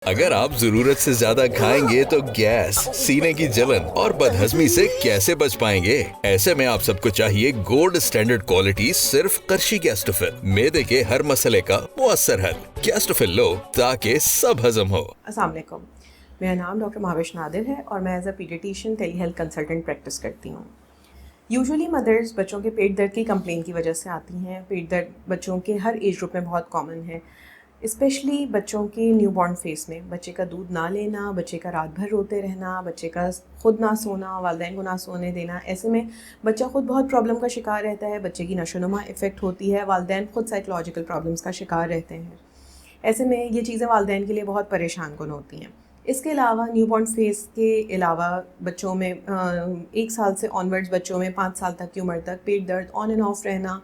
اگر آپ ضرورت سے زیادہ کھائیں گے تو گیس، سینے کی جلن اور بدہضمی سے کیسے بچ پائیں گے؟ ایسے میں آپ سب کو چاہیے گولڈ سٹینڈرڈ کوالٹی صرف قرشی گیسٹوفل، معدے کے ہر مسئلے کا مؤثر حل۔ گیسٹوفل لو تاکہ سب ہضم ہو۔ السلام علیکم، میرا نام ڈاکٹر مہاوش نادر ہے اور میں as a pediatrician telehealth consultant practice کرتی ہوں۔ یوزولی مدرز بچوں کے پیٹ درد کی کمپلین کی وجہ سے آتی ہیں۔ پیٹ درد بچوں کے ہر ایج گروپ میں بہت کامن ہے، اسپیشلی بچوں کے نیو بورن فیس میں۔ بچے کا دودھ نہ لینا، بچے کا رات بھر روتے رہنا، بچے کا خود نہ سونا، والدین کو نہ سونے دینا، ایسے میں بچہ خود بہت پرابلم کا شکار رہتا ہے، بچے کی نشو و نما افیکٹ ہوتی ہے، والدین خود سائیکولوجیکل پرابلمس کا شکار رہتے ہیں۔ ایسے میں یہ چیزیں والدین کے لیے بہت پریشان کن ہوتی ہیں۔ اس کے علاوہ نیو بورن فیس کے علاوہ بچوں میں 1 سال سے آنورڈز بچوں میں 5 سال تک کی عمر تک پیٹ درد آن اینڈ آف رہنا،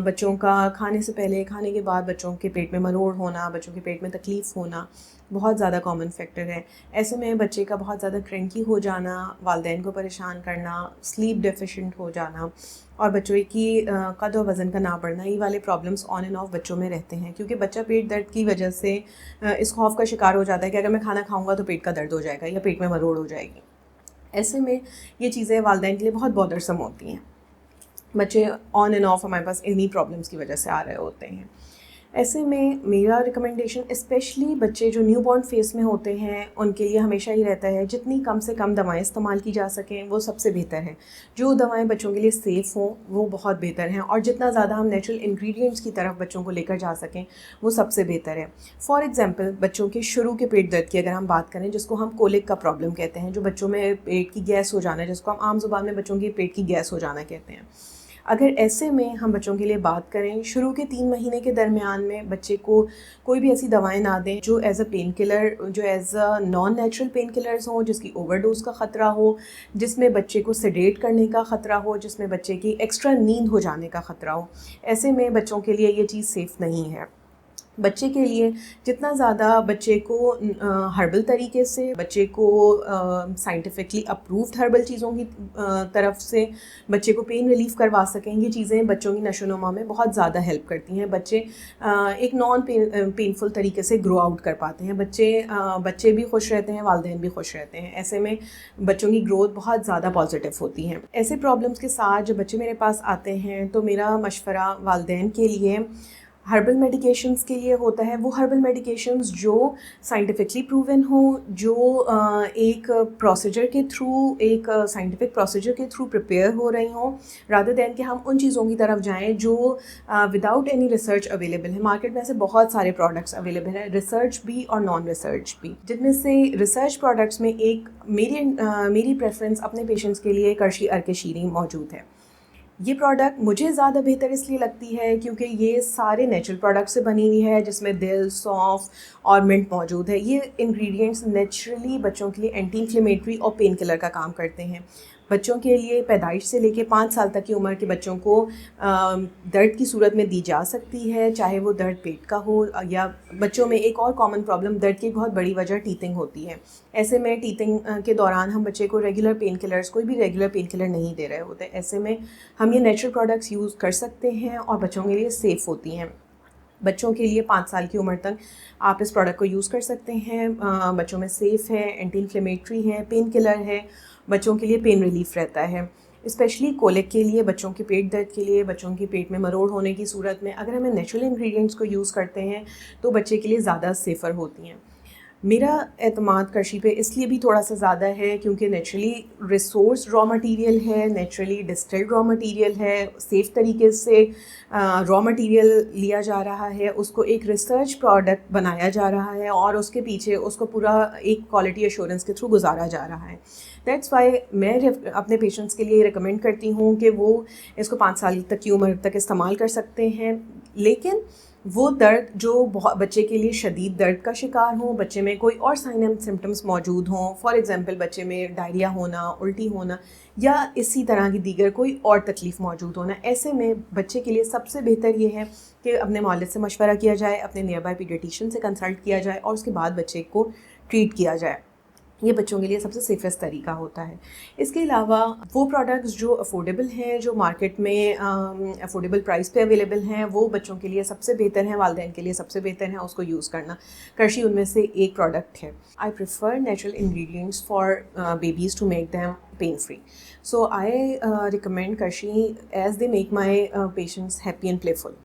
بچوں کا کھانے سے پہلے، کھانے کے بعد بچوں کے پیٹ میں مروڑ ہونا، بچوں کے پیٹ میں تکلیف ہونا بہت زیادہ کامن فیکٹر ہے۔ ایسے میں بچے کا بہت زیادہ کرنکی ہو جانا، والدین کو پریشان کرنا، سلیپ ڈیفیشینٹ ہو جانا اور بچوں کی قد و وزن کا نہ بڑھنا، یہ والے پرابلمس آن اینڈ آف بچوں میں رہتے ہیں، کیونکہ بچہ پیٹ درد کی وجہ سے اس خوف کا شکار ہو جاتا ہے کہ اگر میں کھانا کھاؤں گا تو پیٹ کا درد ہو جائے گا یا پیٹ میں مروڑ ہو جائے گی۔ ایسے میں یہ چیزیں والدین کے لیے بہت بودرسم ہوتی ہیں۔ بچے آن اینڈ آف ہمارے پاس انہی پرابلمس کی وجہ سے آ رہے ہوتے ہیں۔ ایسے میں میرا ریکمنڈیشن اسپیشلی بچے جو نیو بورن فیس میں ہوتے ہیں ان کے لیے ہمیشہ ہی رہتا ہے جتنی کم سے کم دوائیں استعمال کی جا سکیں وہ سب سے بہتر ہے۔ جو دوائیں بچوں کے لیے سیف ہوں وہ بہت بہتر ہیں، اور جتنا زیادہ ہم نیچرل انگریڈینٹس کی طرف بچوں کو لے کر جا سکیں وہ سب سے بہتر ہے۔ فار ایگزامپل بچوں کے شروع کے پیٹ درد کی اگر ہم بات کریں، جس کو ہم کولک کا پرابلم کہتے ہیں، جو بچوں میں پیٹ کی گیس ہو جانا ہے، جس کو ہم عام زبان میں بچوں کے پیٹ کی گیس ہو جانا کہتے ہیں، اگر ایسے میں ہم بچوں کے لیے بات کریں، شروع کے 3 مہینے کے درمیان میں بچے کو کوئی بھی ایسی دوائیں نہ دیں جو ایز اے پین کلر، جو as a non natural pain killers ہوں، جس کی اوور ڈوز کا خطرہ ہو، جس میں بچے کو سیڈیٹ کرنے کا خطرہ ہو، جس میں بچے کی ایکسٹرا نیند ہو جانے کا خطرہ ہو۔ ایسے میں بچوں کے لیے یہ چیز سیف نہیں ہے۔ بچے کے لیے جتنا زیادہ بچے کو ہربل طریقے سے، بچے کو سائنٹیفکلی اپرووڈ ہربل چیزوں کی طرف سے بچے کو پین ریلیف کروا سکیں، یہ چیزیں بچوں کی نشو و نما میں بہت زیادہ ہیلپ کرتی ہیں۔ بچے ایک نان پینفل طریقے سے گرو آؤٹ کر پاتے ہیں، بچے بھی خوش رہتے ہیں، والدین بھی خوش رہتے ہیں۔ ایسے میں بچوں کی گروتھ بہت زیادہ پازیٹیو ہوتی ہے۔ ایسے پرابلمس کے ساتھ جب بچے میرے پاس آتے ہیں تو میرا مشورہ والدین کے لیے ہربل میڈیکیشنز کے لیے ہوتا ہے، وہ ہربل میڈیکیشنز جو سائنٹیفکلی پروون ہوں، جو ایک پروسیجر کے تھرو، ایک سائنٹیفک پروسیجر کے تھرو پریپیئر ہو رہی ہوں، رادر دین کہ ہم ان چیزوں کی طرف جائیں جو وداؤٹ اینی ریسرچ اویلیبل ہے۔ مارکیٹ میں ایسے بہت سارے پروڈکٹس اویلیبل ہیں، ریسرچ بھی اور نان ریسرچ بھی، جن میں سے ریسرچ پروڈکٹس میں ایک میری پریفرنس اپنے پیشنٹس کے لیے کرشی ارک شیریں موجود ہے۔ یہ پروڈکٹ مجھے زیادہ بہتر اس لیے لگتی ہے کیونکہ یہ سارے نیچرل پروڈکٹ سے بنی ہوئی ہے، جس میں دل، سونف اور منٹ موجود ہے۔ یہ انگریڈینٹس نیچرلی بچوں کے لیے اینٹی انفلیمیٹری اور پین کلر کا کام کرتے ہیں۔ بچوں کے لیے پیدائش سے لے کے 5 سال تک کی عمر کے بچوں کو درد کی صورت میں دی جا سکتی ہے، چاہے وہ درد پیٹ کا ہو یا بچوں میں ایک اور کامن پرابلم درد کی بہت بڑی وجہ ٹیتھنگ ہوتی ہے۔ ایسے میں ٹیتھنگ کے دوران ہم بچے کو ریگولر پین کلرز، کوئی بھی ریگولر پین کلر نہیں دے رہے ہوتے، ایسے میں ہم یہ نیچرل پروڈکٹس یوز کر سکتے ہیں اور بچوں کے لیے سیف ہوتی ہیں۔ بچوں کے لیے 5 سال کی عمر تک آپ اس پروڈکٹ کو یوز کر سکتے ہیں، بچوں میں سیف ہے، اینٹی انفلیمیٹری ہے، پین کلر ہے، بچوں کے لیے پین ریلیف رہتا ہے۔ اسپیشلی کولک کے لیے، بچوں کے پیٹ درد کے لیے، بچوں کے پیٹ میں مروڑ ہونے کی صورت میں اگر ہمیں نیچرل انگریڈینٹس کو یوز کرتے ہیں تو بچے کے لیے زیادہ سیفر ہوتی ہیں۔ میرا اعتماد کرشی پہ اس لیے بھی تھوڑا سا زیادہ ہے کیونکہ نیچرلی ریسورس را مٹیریل ہے، نیچرلی ڈسٹلڈ را مٹیریل ہے، سیف طریقے سے را مٹیریل لیا جا رہا ہے، اس کو ایک ریسرچ پروڈکٹ بنایا جا رہا ہے اور اس کے پیچھے اس کو پورا ایک کوالٹی ایشورنس کے تھرو گزارا جا رہا ہے۔ دیٹس وائی میں اپنے پیشنٹس کے لیے ریکمینڈ کرتی ہوں کہ وہ اس کو 5 سال تک کی عمر تک استعمال کر سکتے ہیں، لیکن وہ درد جو بچے کے لیے شدید درد کا شکار ہوں، بچے میں کوئی اور سائن اینڈ سمٹمس موجود ہوں، فار ایگزامپل بچے میں ڈائریا ہونا، الٹی ہونا یا اسی طرح کی دیگر کوئی اور تکلیف موجود ہونا، ایسے میں بچے کے لیے سب سے بہتر یہ ہے کہ اپنے والد سے مشورہ کیا جائے، اپنے نیئر بائی پیڈیٹیشین سے کنسلٹ کیا جائے اور اس کے بعد بچے کو ٹریٹ کیا جائے۔ یہ بچوں کے لیے سب سے سیفسٹ طریقہ ہوتا ہے. اس کے علاوہ وہ پروڈکٹس جو افورڈیبل ہیں، جو مارکیٹ میں افورڈیبل پرائس پہ اویلیبل ہیں، وہ بچوں کے لیے سب سے بہتر ہیں، والدین کے لیے سب سے بہتر ہیں اس کو یوز کرنا. کرشی ان میں سے ایک پروڈکٹ ہے. I prefer natural ingredients for babies to make them pain free. So I recommend Karshi as they make my patients happy and playful.